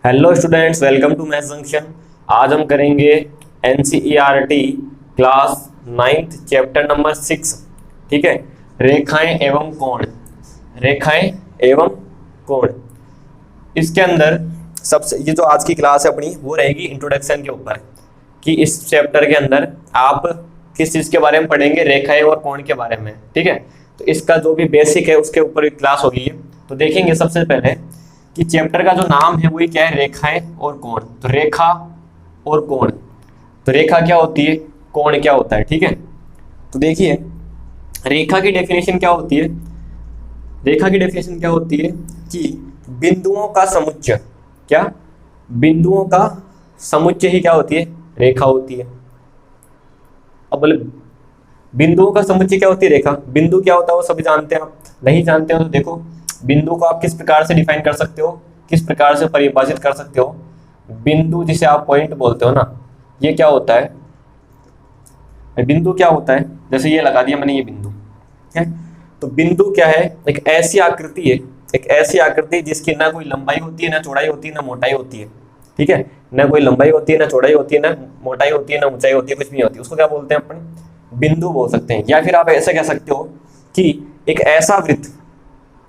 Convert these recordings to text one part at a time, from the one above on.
Hello students, welcome to maths junction. आज हम करेंगे NCERT class 9th chapter number 6। ठीक है, रेखाएं एवं कोण। रेखाएं एवं कोण, इसके अंदर सबसे ये जो आज की क्लास है अपनी वो रहेगी इंट्रोडक्शन के ऊपर, कि इस चैप्टर के अंदर आप किस चीज़ के बारे में पढ़ेंगे, रेखाएं और कोण के बारे में। ठीक है, तो इसका जो भी बेसिक है उसके ऊपर क्लास होगी ये। तो देखेंगे सबसे पहले कि चैप्टर का जो नाम है वही क्या है, रेखाएं और कोण। तो रेखा और कोण, तो रेखा क्या होती है, कोण क्या होता है। ठीक है, तो देखिए रेखा की डेफिनेशन क्या होती है। रेखा की डेफिनेशन क्या होती है कि बिंदुओं का समुच्चय, क्या बिंदुओं का समुच्चय ही क्या होती है, रेखा होती है। अब बोले बिंदुओं का समुच्चय क्या होती है, रेखा। बिंदु क्या होता है वो सभी जानते हैं, आप नहीं जानते हो तो देखो बिंदु को आप किस प्रकार से डिफाइन कर सकते हो, किस प्रकार से परिभाषित कर सकते हो। बिंदु जिसे आप पॉइंट बोलते हो ना, ये क्या होता है, बिंदु क्या होता है। जैसे ये लगा दिया मैंने, ये बिंदु है। तो बिंदु क्या है, एक ऐसी आकृति है, एक ऐसी आकृति जिसकी ना कोई लंबाई होती है, ना चौड़ाई होती है, ना मोटाई होती है। ठीक है, ना कोई लंबाई होती है, ना चौड़ाई होती है, ना मोटाई होती है, ना ऊंचाई होती है, कुछ भी नहीं होती। उसको क्या बोलते हैं अपन, बिंदु बोल सकते हैं। या फिर आप ऐसे कह सकते हो कि एक ऐसा वृत्त,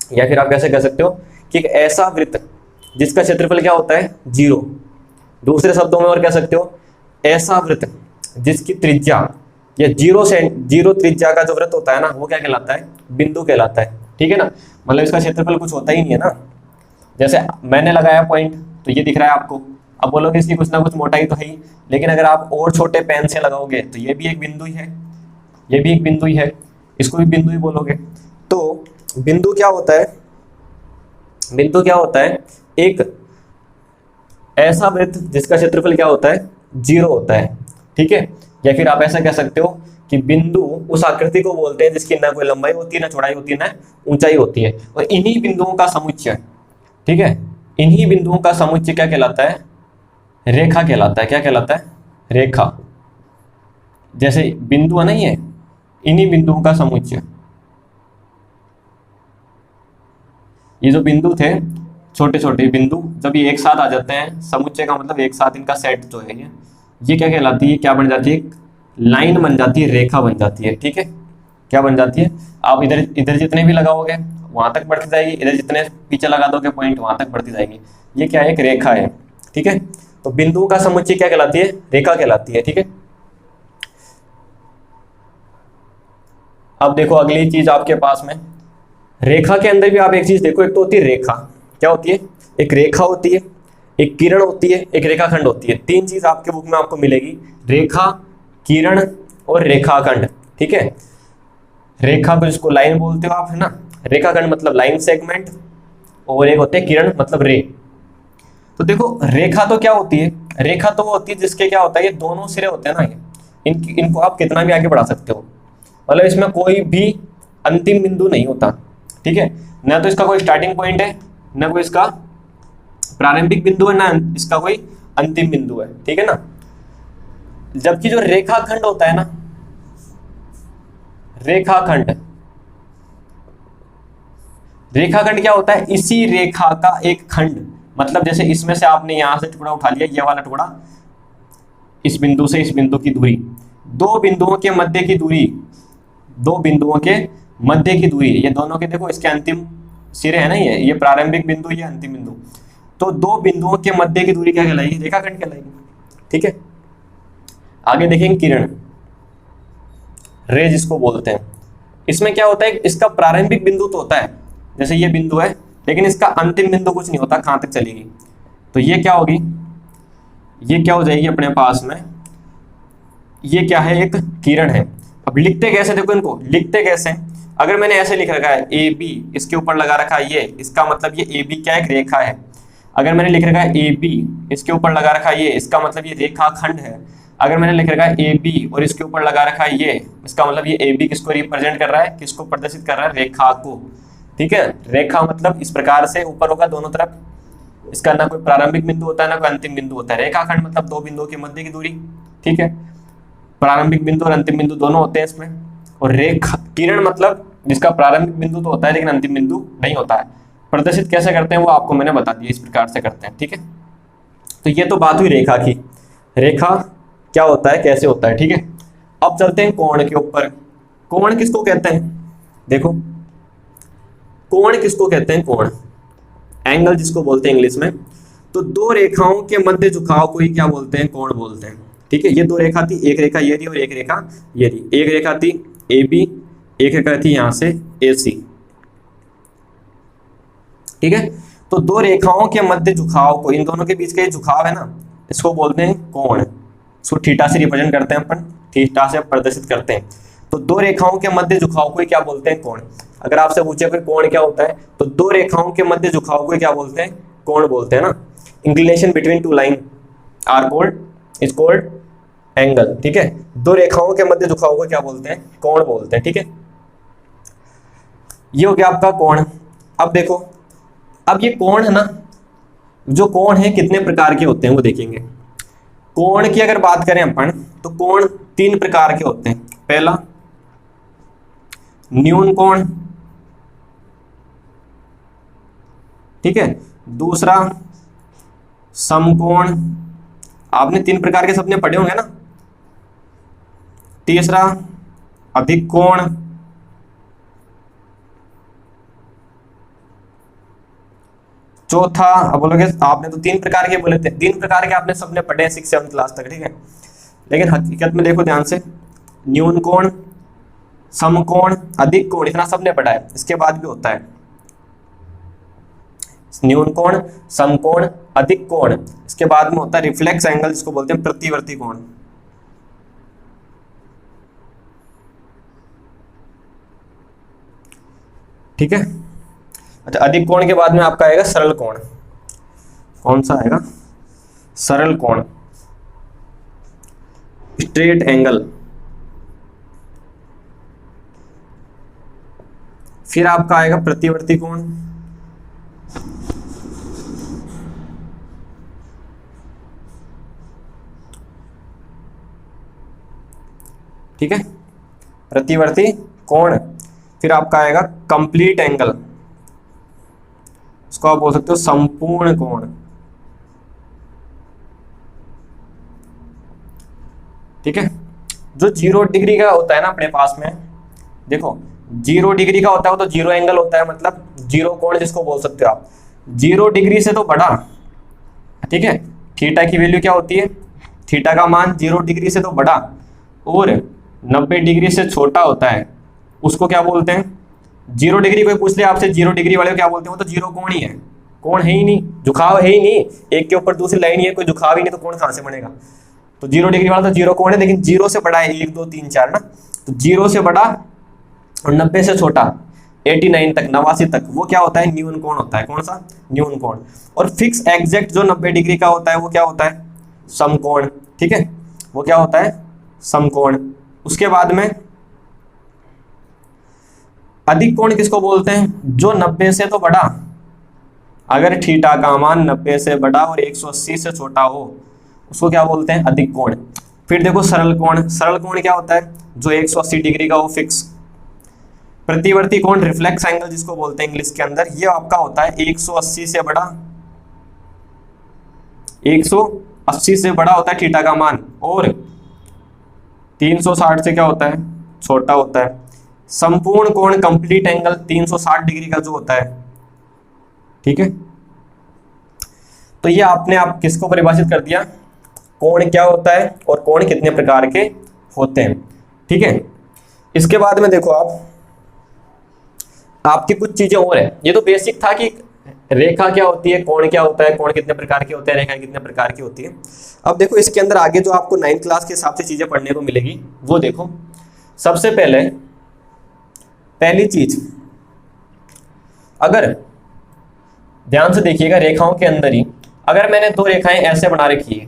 या फिर आप कैसे कह सकते हो कि एक ऐसा वृत्त जिसका क्षेत्रफल क्या होता है, 0। दूसरे शब्दों में और कह सकते हो ऐसा वृत्त जिसकी त्रिज्या या 0 त्रिज्या का जो वृत्त होता है ना, वो क्या कहलाता है, बिंदु कहलाता है। ठीक है ना, मतलब इसका क्षेत्रफल कुछ होता ही नहीं है ना। जैसे मैंने लगाया पॉइंट तो ये दिख रहा है आपको। अब बोलोगे इसकी कुछ ना कुछ मोटाई तो है ही, लेकिन अगर आप और छोटे पेन से लगाओगे तो ये भी एक बिंदु ही है, ये भी एक बिंदु ही है, इसको भी बिंदु ही बोलोगे। तो बिंदु क्या होता है, बिंदु क्या होता है, एक ऐसा वृत्त जिसका क्षेत्रफल क्या होता है, 0 होता है। ठीक है, या फिर आप ऐसा कह सकते हो कि बिंदु उस आकृति को बोलते हैं जिसकी ना कोई लंबाई होती है, ना चौड़ाई होती है, ना ऊंचाई होती है। और इन्हीं बिंदुओं का समुच्चय, ठीक है, इन्हीं बिंदुओं का समुच्चय क्या कहलाता है, रेखा कहलाता है। क्या कहलाता है, रेखा। जैसे बिंदु है ना, ये इन्हीं बिंदुओं का समुच्चय। ये जो बिंदु थे, छोटे छोटे बिंदु, जब ये एक साथ आ जाते हैं, समुच्चय का मतलब एक साथ इनका सेट जो है ये क्या कहलाती है, क्या बन जाती है, लाइन बन जाती है, रेखा बन जाती है। ठीक है, क्या बन जाती है, आप इधर इधर जितने भी लगाओगे वहां तक बढ़ती जाएगी, इधर जितने पीछे लगा दोगे पॉइंट वहां तक बढ़ती जाएगी। ये क्या है, एक रेखा है। ठीक है, तो बिंदुओं का समुच्चय क्या कहलाती है, रेखा कहलाती है। ठीक है, अब देखो अगली चीज आपके पास में, रेखा के अंदर भी आप एक चीज देखो, एक तो होती है रेखा, क्या होती है, एक रेखा होती है, एक किरण होती है, एक रेखाखंड होती है। 3 चीज आपके बुक में आपको मिलेगी, रेखा, किरण और रेखाखंड। ठीक है, रेखा को जिसको लाइन बोलते हो आप, है ना, रेखाखंड मतलब लाइन सेगमेंट, और एक होते हैं किरण मतलब रे। तो देखो रेखा तो क्या होती है, रेखा तो वो होती है जिसके क्या होता है, ये दोनों सिरे होते हैं ना, ये इनको आप कितना भी आगे बढ़ा सकते हो, मतलब इसमें कोई भी अंतिम बिंदु नहीं होता। ठीक है, ना तो इसका कोई स्टार्टिंग पॉइंट है, ना कोई इसका प्रारंभिक बिंदु है, ना इसका कोई अंतिम बिंदु है। ठीक है ना, जबकि जो रेखाखंड होता है ना, रेखाखंड, रेखाखंड क्या होता है, इसी रेखा का एक खंड। मतलब जैसे इसमें से आपने यहां से टुकड़ा उठा लिया, ये वाला टुकड़ा, इस बिंदु से इस बिंदु की दूरी, दो बिंदुओं के मध्य की दूरी, दो बिंदुओं के मध्य की दूरी, ये दोनों के देखो इसके अंतिम सिरे है ना, ये प्रारंभिक बिंदु, ये अंतिम बिंदु। तो दो बिंदुओं के मध्य की दूरी क्या कहलाएगी, रेखाखंड कहलाएगी। ठीक है, आगे देखेंगे किरण, रे जिसको बोलते हैं। इसमें क्या होता है, इसका प्रारंभिक बिंदु तो होता है, जैसे ये बिंदु है, लेकिन इसका अंतिम बिंदु कुछ नहीं होता, कहां तक चलेगी। तो ये क्या होगी, ये क्या हो जाएगी अपने पास में, ये क्या है, एक किरण है। अब लिखते कैसे, देखो इनको लिखते कैसे, अगर मैंने ऐसे लिख रखा है ए बी, इसके ऊपर लगा रखा है ये, इसका मतलब ये ए बी क्या एक रेखा है। अगर मैंने लिख रखा है ए बी, इसके ऊपर लगा रखा है ये, इसका मतलब ये रेखाखंड है। अगर मैंने लिख रखा है ए बी और इसके ऊपर लगा रखा है ये, इसका मतलब ये ए बी किसको रिप्रेजेंट कर रहा है, किसको प्रदर्शित कर रहा है, रेखा को। ठीक है, रेखा मतलब इस प्रकार से ऊपर होगा दोनों तरफ, इसका ना कोई प्रारंभिक बिंदु होता है, ना कोई अंतिम बिंदु होता है। रेखाखंड मतलब दो बिंदुओं के मध्य की दूरी। ठीक है, प्रारंभिक बिंदु और अंतिम बिंदु दोनों होते हैं इसमें। और रेखा किरण मतलब जिसका प्रारंभिक बिंदु तो होता है लेकिन अंतिम बिंदु नहीं होता है। प्रदर्शित कैसे करते हैं वो आपको मैंने बता दिया, इस प्रकार से करते हैं। ठीक है, तो ये तो बात हुई रेखा की, रेखा क्या होता है, कैसे होता है, ठीक है। अब चलते हैं कोण के ऊपर। कोण किसको कहते हैं, देखो कोण किसको कहते हैं, कोण एंगल जिसको बोलते हैं इंग्लिश में। तो दो रेखाओं के मध्य झुकाव को ही क्या बोलते हैं, कोण बोलते हैं, ठीक है। ये दो रेखा थी, एक रेखा ये थी और एक रेखा ये थी। एक रेखा थी ए बी, एक रेखा थी यहां से ए सी, ठीक है। तो दो रेखाओं के मध्य झुकाव को, इन दोनों के बीच का ये झुकाव है ना, इसको बोलते हैं कोण। इसको थीटा से रिप्रेजेंट करते हैं अपन, थीटा से प्रदर्शित करते हैं। तो दो रेखाओं के मध्य झुकाव को क्या बोलते हैं, कोण। अगर आपसे पूछे कोई कोण क्या होता है, तो दो रेखाओं के मध्य झुकाव को क्या बोलते हैं, कोण बोलते हैं ना। Inclination between two line are called is called angle, ठीक है। दो रेखाओं के मध्य झुकाव को क्या बोलते हैं, कोण बोलते हैं, ठीक है। ये हो गया आपका कोण। अब देखो, अब ये कोण है ना, जो कोण है कितने प्रकार के होते हैं वो देखेंगे। कोण की अगर बात करें अपन, तो कोण तीन प्रकार के होते हैं। पहला न्यून कोण, ठीक है। दूसरा समकोण, आपने तीन प्रकार के सपने पढ़े होंगे ना। तीसरा अधिक कोण, चौथा, अब बोलोगे आपने तो तीन प्रकार के बोले थे, तीन प्रकार के आपने सबने पढ़े हैं 6-7 क्लास तक, ठीक है। लेकिन हकीकत में देखो ध्यान से, न्यून कोण, समकोण, अधिक कोण, इतना सबने पढ़ा है। इसके बाद भी होता है न्यून कोण, समकोण, अधिक कोण, इसके बाद में होता है रिफ्लेक्स एंगल, जिसको बोलते हैं प्रतिवर्ती कोण, ठीक है। अच्छा, अधिक कोण के बाद में आपका आएगा सरल कोण। कौन सा आएगा, सरल कोण, स्ट्रेट एंगल। फिर आपका आएगा प्रतिवर्ती कोण, ठीक है, प्रतिवर्ती कोण। फिर आपका आएगा कंप्लीट एंगल, इसको आप बोल सकते हो संपूर्ण कोण, ठीक है। जो 0 डिग्री का होता है ना अपने पास में, देखो 0 डिग्री का होता है वो तो 0 एंगल होता है, मतलब 0 कोण जिसको बोल सकते हो आप। 0 डिग्री से तो बड़ा, ठीक है। थीटा की वैल्यू क्या होती है, थीटा का मान 0 डिग्री से तो बड़ा और 90 डिग्री से छोटा होता है, उसको क्या बोलते हैं, 0 डिग्री। कोई पूछ ले आपसे 0 डिग्री वाले को क्या बोलते हैं, वो तो 0 कोण ही है, कोण है ही नहीं, झुकाव है ही नहीं, एक के ऊपर दूसरी लाइन ही है, कोई झुकाव ही नहीं, तो कोण कहां से बनेगा। तो 0 डिग्री वाला तो 0 कोण है, लेकिन 0 से बड़ा है 1 2 3 4 ना, तो 0 से बड़ा और 90 से छोटा 89 तक, 89 तक, वो क्या होता है, न्यून कोण होता है। कौन सा, न्यून कोण। और फिक्स एग्जैक्ट जो 90 डिग्री का होता है वो क्या होता है, समकोण, ठीक है, वो क्या होता है, समकोण। उसके बाद में अधिक कोण किसको बोलते हैं, जो 90 से तो बड़ा, अगर थीटा का मान 90 से बड़ा और 180 से छोटा हो, उसको क्या बोलते हैं, अधिक कोण। फिर देखो सरल कोण, सरल कोण क्या होता है, जो 180 डिग्री का हो, फिक्स। प्रतिवर्ती कोण, रिफ्लेक्स एंगल जिसको बोलते हैं इंग्लिश के अंदर, ये आपका होता है 180 से बड़ा, 180 से बड़ा होता है थीटा का मान, और 360 से क्या होता है, छोटा होता है। संपूर्ण कोण, कंप्लीट एंगल 360 डिग्री का जो होता है, ठीक है। तो ये आपने आप किसको परिभाषित कर दिया, कोण क्या होता है और कोण कितने प्रकार के होते हैं, ठीक है। इसके बाद में देखो आपकी कुछ चीजें और है। ये तो बेसिक था कि रेखा क्या होती है, कोण क्या होता है, कोण कितने प्रकार के होते हैं, रेखा कितने प्रकार की होती है। अब देखो इसके अंदर आगे जो आपको 9th क्लास के हिसाब से चीजें पढ़ने को मिलेगी वो देखो। सबसे पहली चीज, अगर ध्यान से देखिएगा रेखाओं के अंदर ही, अगर मैंने दो रेखाएं ऐसे बना रखी है,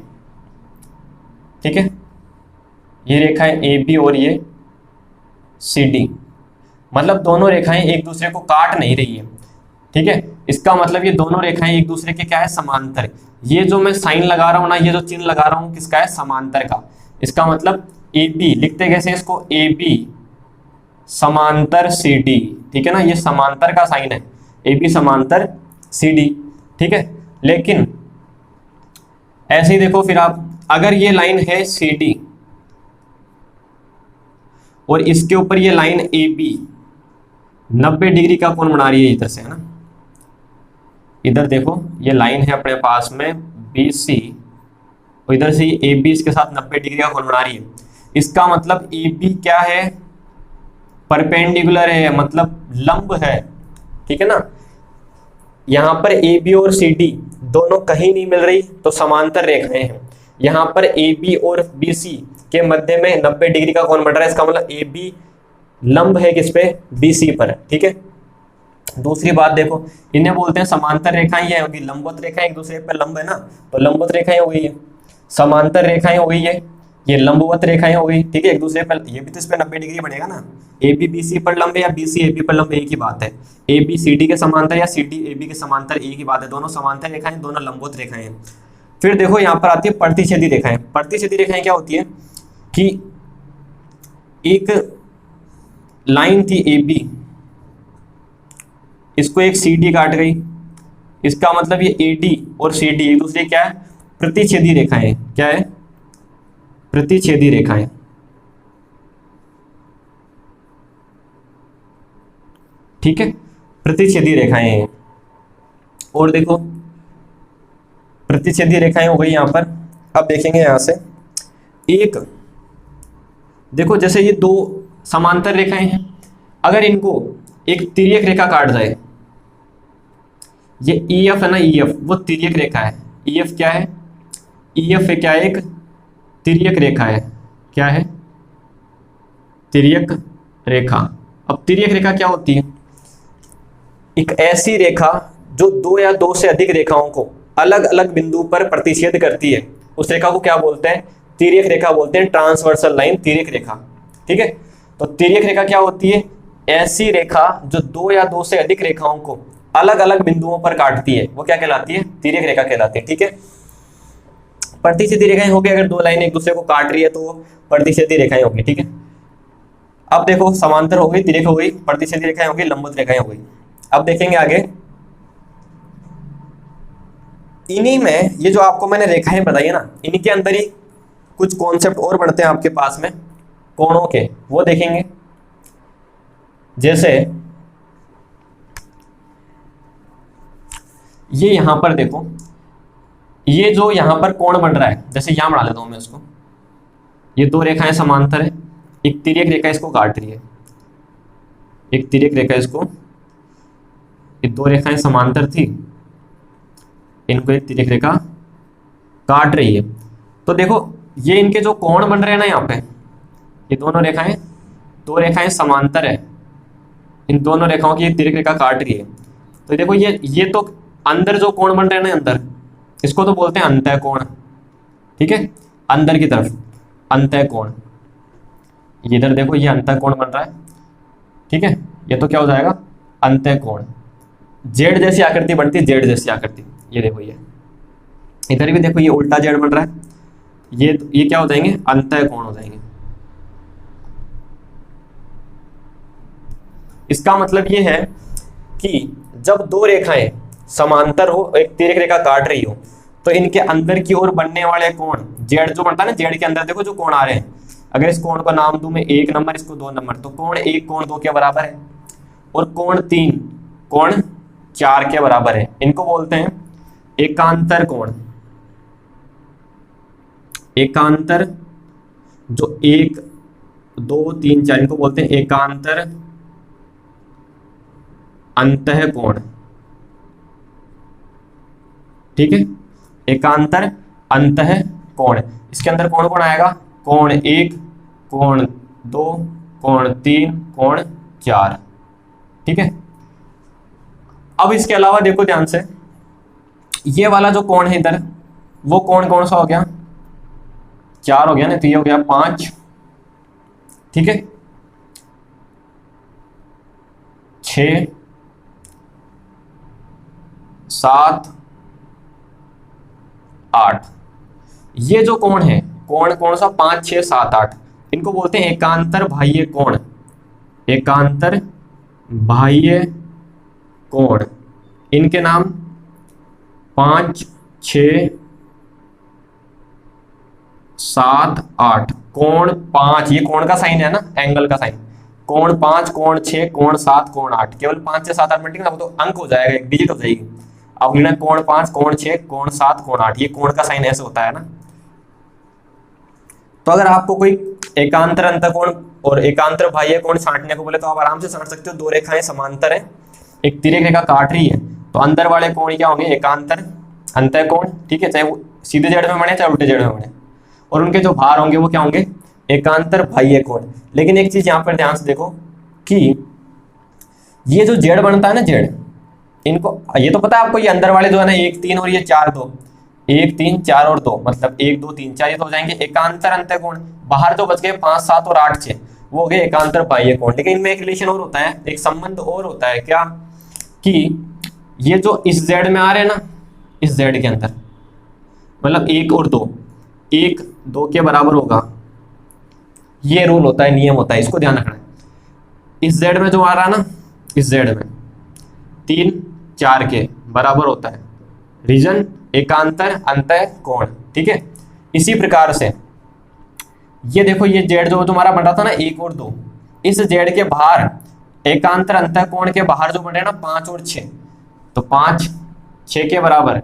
ठीक है, ये रेखाएं ए बी और ये सी डी, मतलब दोनों रेखाएं एक दूसरे को काट नहीं रही है, ठीक है। इसका मतलब ये दोनों रेखाएं एक दूसरे के क्या है, समांतर। ये जो मैं साइन लगा रहा हूं ना, ये जो चिन्ह लगा रहा हूं, किसका है, समांतर का। इसका मतलब ए बी लिखते कैसे इसको, ए बी समांतर सी डी, ठीक है ना, ये समांतर का साइन है, ए बी समांतर सी डी, ठीक है। लेकिन ऐसे ही देखो फिर आप, अगर ये लाइन है सी डी और इसके ऊपर ये लाइन ए बी 90 डिग्री का कोण बना रही है इधर से, है ना। इधर देखो ये लाइन है अपने पास में बी सी, और इधर से ए बी इसके साथ 90 डिग्री का कोण बना रही है। इसका मतलब ए बी क्या है, परपेंडिकुलर है, मतलब लंब है, ठीक है ना। यहां पर ए बी और सी डी दोनों कहीं नहीं मिल रही तो समांतर रेखाएं हैं। यहां पर ए बी और बी सी के मध्य में 90 डिग्री का कोण बन रहा है, इसका मतलब ए बी लंब है किस पे, बी सी पर, ठीक है। दूसरी बात देखो, इन्हें बोलते हैं समांतर रेखाएं, ये होगी लंबवत रेखाएं, एक दूसरे पर लंब है ना, तो लंबवत रेखाएं हो गई है, समांतर रेखाएं हो गई है, ये लंबवत रेखाएं हो गई, ठीक है, एक दूसरे पर, ये भी तो इस पे 90 डिग्री बनेगा ना। ए बी बी सी पर लंब है या बी सी ए बी पर लंब, एक ही बात है। ए बी सी डी के समांतर या सी डी ए बी के समांतर, एक ही बात है, दोनों समांतर रेखाएं, दोनों लंबवत रेखाएं हैं। फिर देखो यहाँ पर आती है प्रतिच्छेदी रेखाएं। प्रतिच्छेदी रेखाएं क्या होती है कि एक लाइन थी ए बी, इसको एक सी डी काट गई, इसका मतलब ये ए डी और सी डी एक दूसरे क्या है, प्रतिच्छेदी रेखाएं, क्या है, प्रतिच्छेदी रेखाएं, ठीक है, प्रतिच्छेदी रेखाएं हैं। और देखो प्रतिच्छेदी रेखाएं हो गई यहां पर। अब देखेंगे यहां से एक, देखो जैसे ये दो समांतर रेखाएं हैं, अगर इनको एक तिर्यक रेखा काट जाए, ये ई एफ है ना, ई एफ वो तिर्यक रेखा है। ई एफ क्या है, ई एफ है क्या है, एक तिर्यक रेखा है, क्या है, तिर्यक रेखा। अब तिर्यक रेखा क्या होती है, एक ऐसी रेखा जो दो या दो से अधिक रेखाओं को अलग अलग बिंदु पर प्रतिच्छेद करती है, उस रेखा को क्या बोलते हैं, तिर्यक रेखा बोलते हैं, ट्रांसवर्सल लाइन, तिर्यक रेखा, ठीक है। तो तिर्यक रेखा क्या होती है, ऐसी रेखा जो दो या दो से अधिक रेखाओं को अलग अलग बिंदुओं पर काटती है, वो क्या कहलाती है, तिर्यक रेखा कहलाती है, ठीक है। प्रतिच्छेदी रेखाएं होगी, अगर दो लाइन एक दूसरे को काट रही है तो वो प्रतिच्छेदी रेखाएं होगी, ठीक है। अब देखो समांतर हो गई, तिर्यक हो गई, प्रतिच्छेदी रेखाएं हो गई, लंबवत रेखाएं हो गई। अब देखेंगे आगे, इन्हीं में ये जो आपको मैंने रेखाएं बताई है ना, इन्हीं के अंदर ही कुछ कॉन्सेप्ट और बढ़ते हैं आपके पास में कोणों के, वो देखेंगे। जैसे ये यहां पर देखो, ये जो यहां पर कोण बन रहा है, जैसे यहां बना लेता हूं मैं इसको, ये दो रेखाएं समांतर है, एक तिर्यक रेखा इसको काट रही है, एक तिर्यक रेखा इसको, ये दो रेखाएं समांतर थी, इनको एक तिर्यक रेखा काट रही है। तो देखो ये इनके जो कोण बन रहे हैं ना, यहाँ पे ये दोनों रेखाएं, दो रेखाएं समांतर है, इन दोनों रेखाओं की एक तिर्यक रेखा काट रही है। तो देखो ये तो अंदर जो कोण बन रहे हैं ना अंदर, इसको तो बोलते हैं अंतः कोण, ठीक है, अंदर की तरफ अंतः कोण। इधर देखो ये अंतः कोण बन रहा है, ठीक है, ये तो क्या हो जाएगा, अंतः कोण। जेड जैसी आकृति बनती है, जेड जैसी आकृति, ये देखो ये, इधर भी देखो ये उल्टा जेड बन रहा है, ये क्या हो जाएंगे, अंतः कोण हो जाएंगे। इसका मतलब ये है कि जब दो रेखाएं समांतर हो, एक तिर्यक रेखा काट रही हो, तो इनके अंदर की ओर बनने वाले कोण, जेड जो बनता है ना, जेड के अंदर देखो जो कोण आ रहे हैं, अगर इस कोण को नाम दूं मैं 1 नंबर, इसको 2 नंबर, तो कोण 1 कोण 2 के बराबर है, और कोण 3 कोण 4 के बराबर है। इनको बोलते हैं एकांतर कोण। एकांतर जो 1 2 3 4, इनको बोलते हैं एकांतर अंतः कोण, ठीक है, एकांतर अंतः कोण। इसके अंदर कौन कौन आएगा, कोण 1 कोण 2 कोण 3 कोण 4, ठीक है। अब इसके अलावा देखो ध्यान से, ये वाला जो कोण है इधर, वो कोण कौन सा हो गया, 4 हो गया ना, तो ये हो गया 5, ठीक है, 6 7 8। ये जो कोण है, कोण कौन सा, 5 6 7 8, इनको बोलते हैं एकांतर बाह्य कोण। एकांतर बाह्य कोण, इनके नाम 5 6 7 8, कोण 5, ये कोण का साइन है ना, एंगल का साइन, कोण 5, कोण 6, कोण 7, कोण 8, केवल 5 से 7 ऑटोमेटिक ना, वो तो अंक हो जाएगा, एक डिजिट हो जाएगी। अब लेना कोण 5, कोण 6, कोण 7, कोण 8, ये कोण का साइन ऐसे होता है ना। तो अगर आपको कोई एकांतर अंतःकोण और एकांतर बाह्य कोण छांटने को बोले तो आप आराम से छांट सकते हो। दो रेखाएं समांतर है, एक तिर्यक रेखा काट रही है, तो अंदर वाले कोण क्या होंगे, एकांतर अंतःकोण, ठीक है, चाहे वो सीधे जेड में बने चाहे उल्टे जेड में बने, और उनके जो भार होंगे वो क्या होंगे, एकांतर बाह्य कोण। लेकिन एक चीज यहाँ पर ध्यान से देखो कि ये जो जेड बनता है ना, जेड, इनको ये तो पता है आपको, ये अंदर वाले जो है ना 1 3 और ये 4 2, 1 3 4 और 2, मतलब 1 2 3 4, ये तो हो जाएंगे एकांतर अंतःकोण। बाहर जो बच गए 5 7 और 8 6, वो हो गए एकांतर बाह्य कोण। लेकिन इनमें एक रिलेशन और होता है, एक संबंध और होता है, क्या कि ये जो इस जेड में आ रहे हैं ना, इस जेड के अंदर, मतलब 1 और 2, 1 2 के बराबर होगा, ये रूल होता है, नियम होता है, इसको ध्यान रखना है। इस जेड में जो आ रहा है ना, इस जेड में 3 4 के बराबर होता है, रीजन एकांतर अंतःकोण, ठीक है। इसी प्रकार से ये देखो, ये जेड जो तुम्हारा बन रहा था ना 1 और 2, इस जेड के बाहर एकांतर अंतःकोण के बाहर जो बन रहे हैं ना 5 और 6, तो 5 6 के बराबर,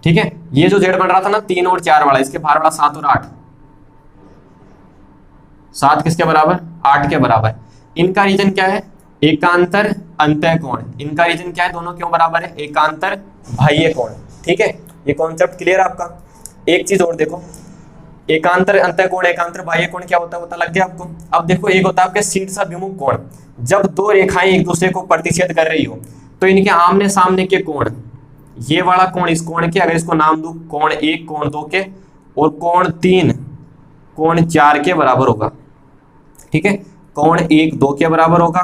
ठीक है। ये जो जेड बन रहा था ना 3 और 4 वाला, इसके बाहर वाला 7 और 8, 7 किसके बराबर, 8 के बराबर। इनका रीजन क्या है, एकांतर अंतःकोण। इनका रीजन क्या है, दोनों क्यों बराबर है, एकांतर बाह्य कोण, ठीक है। ये कॉन्सेप्ट क्लियर है आपका। एक चीज और देखो, एकांतर अंतःकोण एकांतर बाह्य कोण क्या होता है, पता लग गया आपको। अब देखो, एक होता है आपके शीर्षाभिमुख कोण, जब दो रेखाएं एक दूसरे को प्रतिच्छेद कर रही हो तो इनके आमने सामने के कोण, ये वाला कोण, इस कोण के अगर इसको नाम दूं कोण 1 कोण 2 के, और कोण 3 कोण 4 के बराबर होगा, ठीक है। कोण 1 2 के बराबर होगा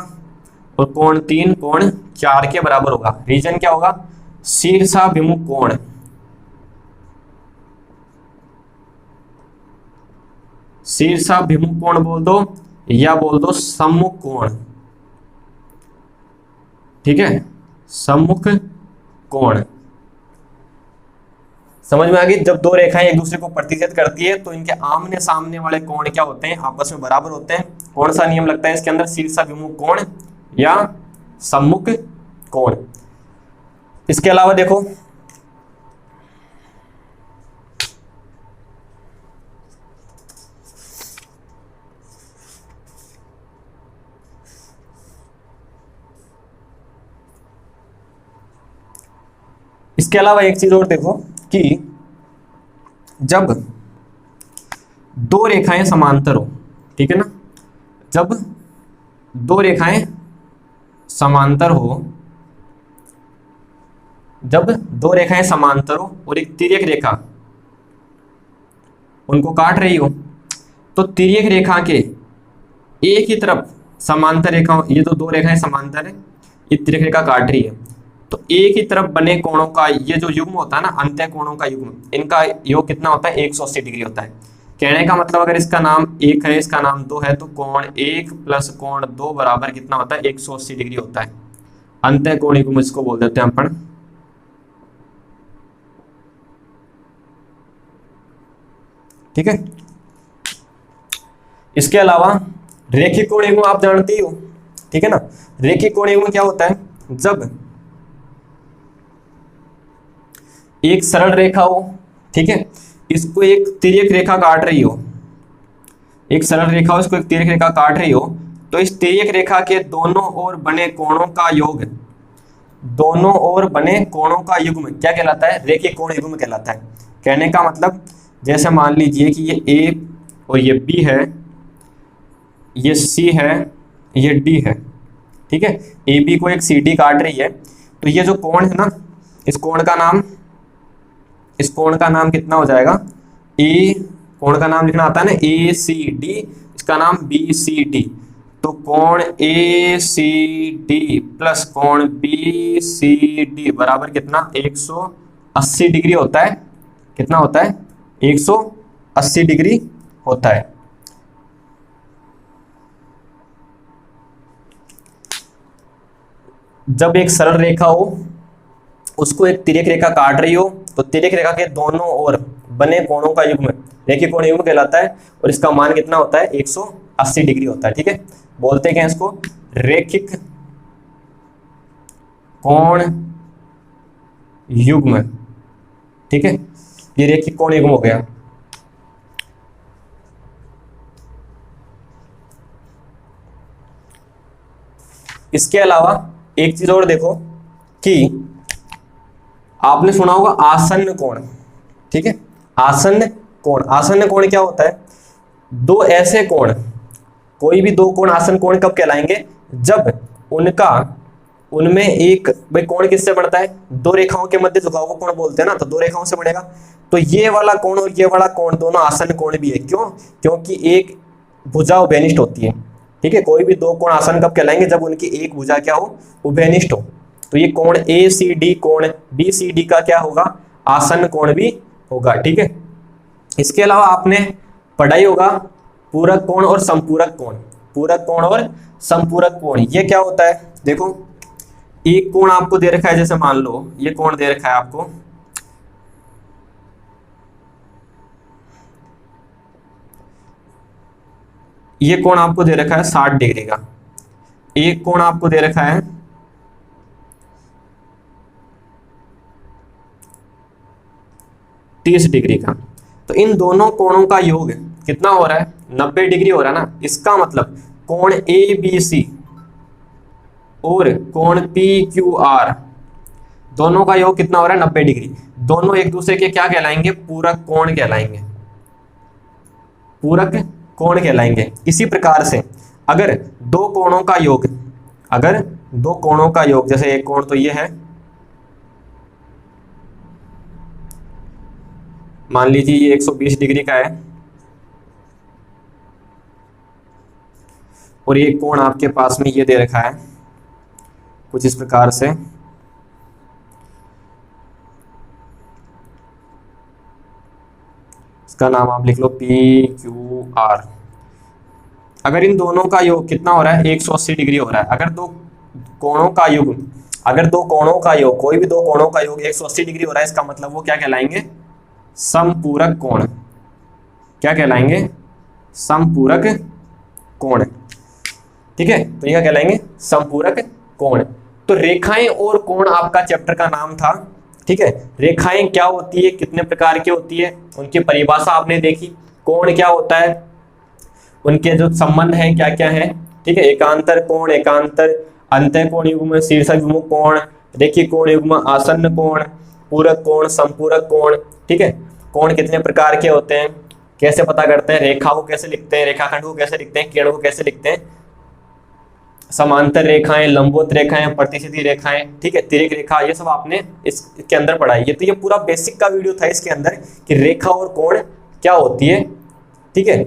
और कोण 3 कोण 4 के बराबर होगा। रीजन क्या होगा, शीर्षाभिमुख कोण। शीर्षाभिमुख कोण बोल दो या बोल दो सम्मुख कोण, ठीक है, सम्मुख कोण। समझ में आ गई। जब दो रेखाएं एक दूसरे को प्रतिच्छेद करती है तो इनके आमने सामने वाले कोण क्या होते हैं, आपस में बराबर होते हैं। कौन सा नियम लगता है इसके अंदर, शीर्षाभिमुख कोण या सम्मुख कोण। इसके अलावा देखो, इसके अलावा एक चीज और देखो कि जब दो रेखाएं समांतर हो, ठीक है ना, जब दो रेखाएं समांतर हो, जब दो रेखाएं समांतर हो और एक तिर्यक रेखा उनको काट रही हो, तो तिर्यक रेखा के एक ही तरफ समांतर रेखा, ये तो दो रेखाएं समांतर है, ये तिर्यक रेखा काट रही है, तो एक ही तरफ बने कोणों का ये जो युग्म होता है ना, अंत्य कोणों का युग्म, इनका योग कितना होता है, 180 डिग्री होता है। कहने का मतलब अगर इसका नाम 1 है, इसका नाम 2 है, तो कोण 1 प्लस कोण 2 बराबर कितना होता है, 180 डिग्री होता है। अंत्य कोण युग्म इसको बोल देते हैं अपन। ठीक है। इसके अलावा रेखिक कोण युग्म आप जानते ही हो, ठीक है ना। रेखिक कोण युग्म क्या होता है, जब एक सरल रेखा हो, ठीक है, इसको एक तिर्यक रेखा काट रही हो, एक सरल रेखा हो, इसको एक तिर्यक रेखा काट रही हो, तो इस तिर्यक रेखा के दोनों ओर बने कोणों का योग, दोनों ओर बने कोणों का युग्म क्या कहलाता है, रेखिक कोण युग्म कहलाता है। कहने का मतलब जैसे मान लीजिए कि ये ए और ये बी है, ये सी है, ये डी है, ठीक है। ए बी को एक सी डी काट रही है, तो ये जो कोण है ना, इस कोण का नाम, इस कोण का नाम कितना हो जाएगा, ए, कोण का नाम लिखना आता है ना, ए सी डी, इसका नाम बी सी डी, तो कोण ए सी डी प्लस कोण बी सी डी बराबर कितना, 180 डिग्री होता है। कितना होता है, 180 डिग्री होता है। जब एक सरल रेखा हो, उसको एक तिर्यक रेखा काट रही हो, तो तिर्यक रेखा के दोनों ओर बने कोणों का युग्म रेखिक कोण युग्म कहलाता है, और इसका मान कितना होता है 180 डिग्री होता है। ठीक है, बोलते हैं इसको रेखिक कोण युग्म। ठीक है, ये रेखिक कोण युग्म हो गया। इसके अलावा एक चीज और देखो कि आपने सुना होगा आसन्न कोण। ठीक है, आसन्न कोण, आसन्न कोण क्या होता है? दो ऐसे कोण, कोई भी दो कोण आसन्न कोण कब कहलाएंगे? जब उनमें एक, भाई कोण किससे बनता है? दो रेखाओं के मध्य झुकाव को कोण बोलते हैं ना, तो दो रेखाओं से बनेगा। तो ये वाला कोण और ये वाला कोण दोनों आसन्न कोण भी है। क्यों? क्योंकि एक भुजा उभयनिष्ठ होती है। ठीक है, कोई भी दो कोण आसन्न कब कहलाएंगे? जब उनकी एक भुजा क्या हो? उभयनिष्ठ हो। तो ये कोण ACD कोण BCD का क्या होगा? आसन्न कोण भी होगा। ठीक है, इसके अलावा आपने पढ़ाई होगा पूरक कोण और संपूरक कोण। पूरक कोण और संपूरक कोण ये क्या होता है? देखो, एक कोण आपको दे रखा है, जैसे मान लो ये कोण दे रखा है आपको, ये कोण आपको दे रखा है 60 डिग्री का। एक कोण आपको दे रखा है 30 डिग्री का। तो इन दोनों कोणों का योग कितना हो रहा है? 90 डिग्री हो रहा है ना। इसका मतलब कोण ABC और कोण PQR दोनों का योग कितना हो रहा है? 90 डिग्री। दोनों एक दूसरे के क्या कहलाएंगे? पूरक कोण कहलाएंगे। पूरक कोण कहलाएंगे। इसी प्रकार से अगर दो कोणों का योग, अगर दो कोणों का योग, जैसे एक कोण तो ये है, मान लीजिए ये 120 डिग्री का है, और ये कोण आपके पास में ये दे रखा है कुछ इस प्रकार से, इसका नाम आप लिख लो PQR। अगर इन दोनों का योग कितना हो रहा है? 180 डिग्री हो रहा है। अगर दो कोणों का योग, अगर दो कोणों का योग, कोई भी दो कोणों का योग 180 डिग्री हो रहा है, इसका मतलब वो क्या कहलाएंगे? समपूरक कोण। क्या कहलाएंगे? समपूरक कोण। ठीक है, तो ये कहलाएंगे समपूरक कोण। तो रेखाएं और कोण आपका चैप्टर का नाम था। ठीक है, रेखाएं क्या होती है, कितने प्रकार की होती है, उनकी परिभाषा आपने देखी। कोण क्या होता है, उनके जो संबंध है क्या क्या है। ठीक है, एकांतर कोण, एकांतर अंतःकोण युग्म, शीर्षक युग्म कोण, रेखिक कोण युग्म, आसन्न कोण, पूरक कोण, संपूरक कोण। ठीक है, कोण कितने प्रकार के होते हैं, कैसे पता करते हैं, रेखा को कैसे लिखते हैं, रेखाखंड को कैसे लिखते हैं, किरण को कैसे लिखते हैं, समांतर रेखाएं, लंबवत रेखाएं, प्रतिच्छेदी रेखाएं, ठीक है, तिर्यक रेखा, ये सब आपने इसके अंदर पढ़ा है। ये तो ये पूरा बेसिक का वीडियो था इसके अंदर कि रेखा और कोण क्या होती है। ठीक है,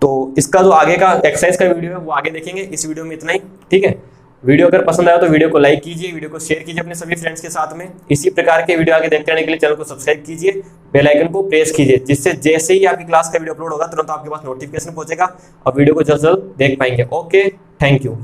तो इसका जो आगे का एक्सरसाइज का वीडियो है वो आगे देखेंगे। इस वीडियो में इतना ही। ठीक है, वीडियो अगर पसंद आया तो वीडियो को लाइक कीजिए, वीडियो को शेयर कीजिए अपने सभी फ्रेंड्स के साथ में। इसी प्रकार के वीडियो आगे देखते रहने के लिए चैनल को सब्सक्राइब कीजिए, बेल आइकन को प्रेस कीजिए, जिससे जैसे ही आपकी क्लास का वीडियो अपलोड होगा तुरंत आपके पास नोटिफिकेशन पहुंचेगा और वीडियो को जल्द से जल्द देख पाएंगे। Okay, thank you.